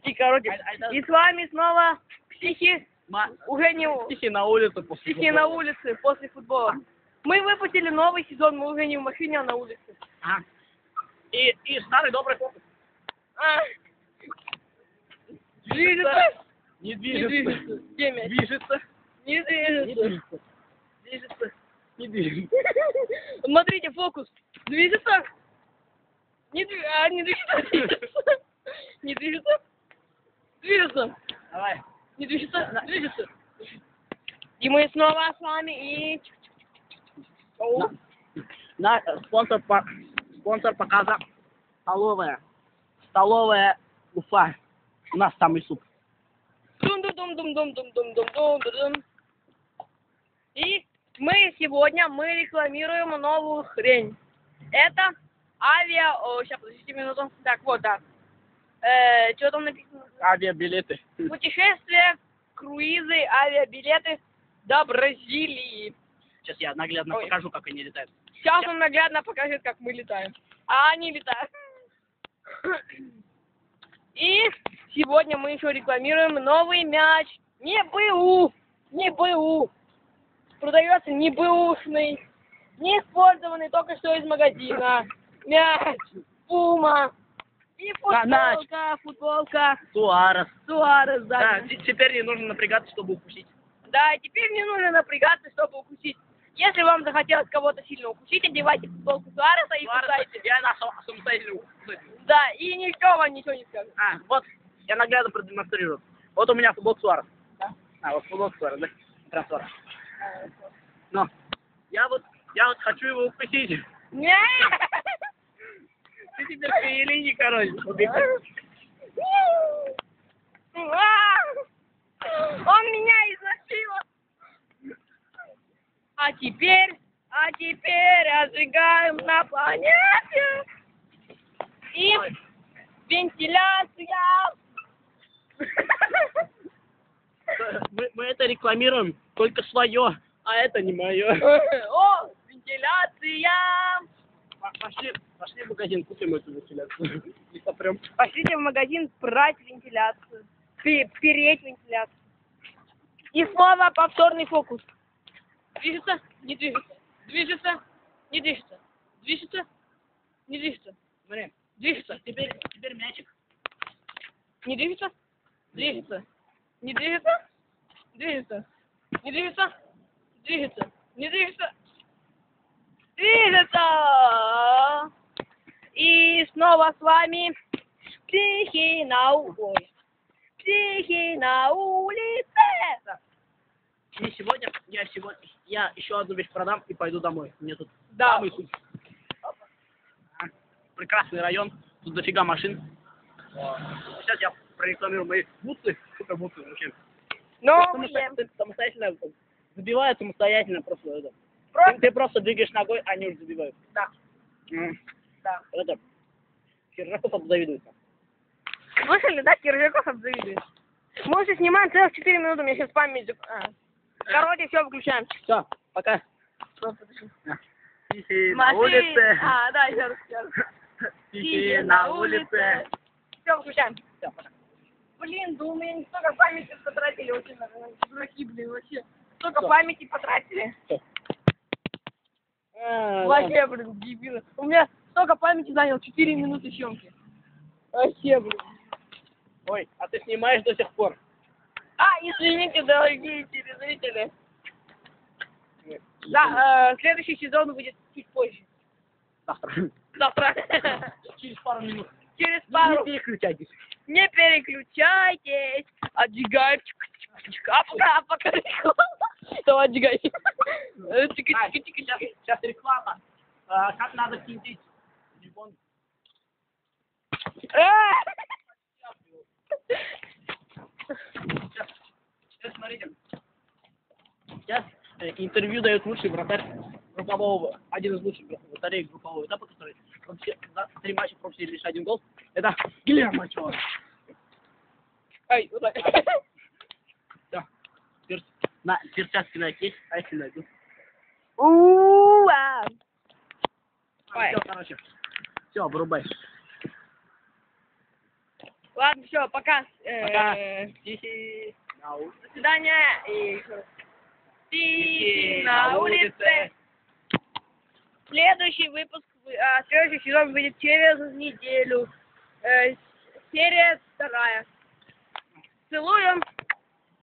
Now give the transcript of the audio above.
И, короче, и с вами снова психи, уже не... Психи на улице после Психи на улице после футбола. Мы выпустили новый сезон, мы уже не в машине, а на улице. И старый добрый фокус. Движется? Не движется. Где мяч? Движется. Не движется. Движется. Движется. Не движется. Смотрите, фокус. Движется? Не движется. Не движется. Не движется. Движется. Давай. Не движется. Движется. И мы снова с вами и... Спонсор показа столовая Уфа. У нас самый суп. Дум-дум-дум-дум-дум-дум-дум-дум-дум. И мы сегодня рекламируем новую хрень. Это сейчас, подождите минуту. Так, вот, да. Что там написано? Авиабилеты. Путешествия, круизы, авиабилеты до Бразилии. Сейчас я наглядно покажу, как они летают. Сейчас он наглядно покажет, как мы летаем. А они летают. И сегодня мы еще рекламируем новый мяч. Не БУ. Не БУ. Продается не БУшный. Не использованный, только что из магазина. Мяч. Пума. И футболка. Суарес. Суарес, да. Да, теперь не нужно напрягаться, чтобы укусить. Да, теперь не нужно напрягаться, чтобы укусить. Если вам захотелось кого-то сильно укусить, одевайте футболку Суареса и кусайте. Я на самостоятельно. Да, и никто вам ничего не скажет. Вот, я наглядно продемонстрирую. Вот у меня футболка Суареса. Да? Вот футболка Суареса, да? Прям Суарес. Но я вот хочу его укусить. Нет! Ты теперь перелини, короче. Он меня изнасиловал. А теперь отжигаем на планете. И вентиляция. Мы это рекламируем, только свое, а это не мое. О, вентиляция. Пошли в магазин, купим эту вентиляцию. И сопрем. Пошлите в магазин прать вентиляцию. Переть вентиляцию. И снова повторный фокус. Движется, не движется. Движется, не движется. Движется, не движется. Смотри, Движется. теперь мячик. Не движется, движется. Не движется, движется. Не движется, движется. Не движется, движется. И снова с вами психи на улице. Психи на улице. И сегодня я еще одну вещь продам и пойду домой. Мне тут Да. самый суп. Прекрасный район, тут дофига машин. Сейчас я прорекламирую мои бутсы, супер бутсы вообще. Ну, Самостоятельно забивают самостоятельно просто это. Ты просто двигаешь ногой, они уже забивают. Да. Да. Это Киржаков обзавидуется. Слышали, да, Киржаков обзавидует. Мы уже снимаем целых 4 минуты, мне сейчас память... Короче, все, выключаем. Все, пока. Тихий на Машин. улице. Да, еще раз. Тихий на улице. Все, выключаем. Все, пока. Блин, думаю, столько памяти потратили, очень, наверное, дураки, блин, вообще. Столько памяти потратили. Вообще, блин, дебилы. У меня столько памяти занял 4 минуты съемки. Вообще, блин. Ой, а ты снимаешь до сих пор? Извините, дорогие телезрители. Да, следующий сезон будет чуть позже. Завтра. Завтра. Через пару минут. Через пару. Не переключайтесь. Не переключайтесь. Отжигаем. А пока реклама. Давай отжигай. Сейчас реклама. Как надо кинтить телефон. Сейчас смотрите. Сейчас интервью дает лучший вратарь группового, один из лучших вратарей группового этапа, который вообще за 3 матча пропустили лишь 1 гол. Это Гильермо Очоа. Ай, вот так. Да. Перчатки на есть, а если найду. Уа! Ой. Все, короче. Все, вырубай. Ладно, все, пока. Пока. Тихий. До свидания. И еще раз. Тихий на улице. Следующий выпуск, следующий сезон выйдет через неделю. Серия 2. Целуем.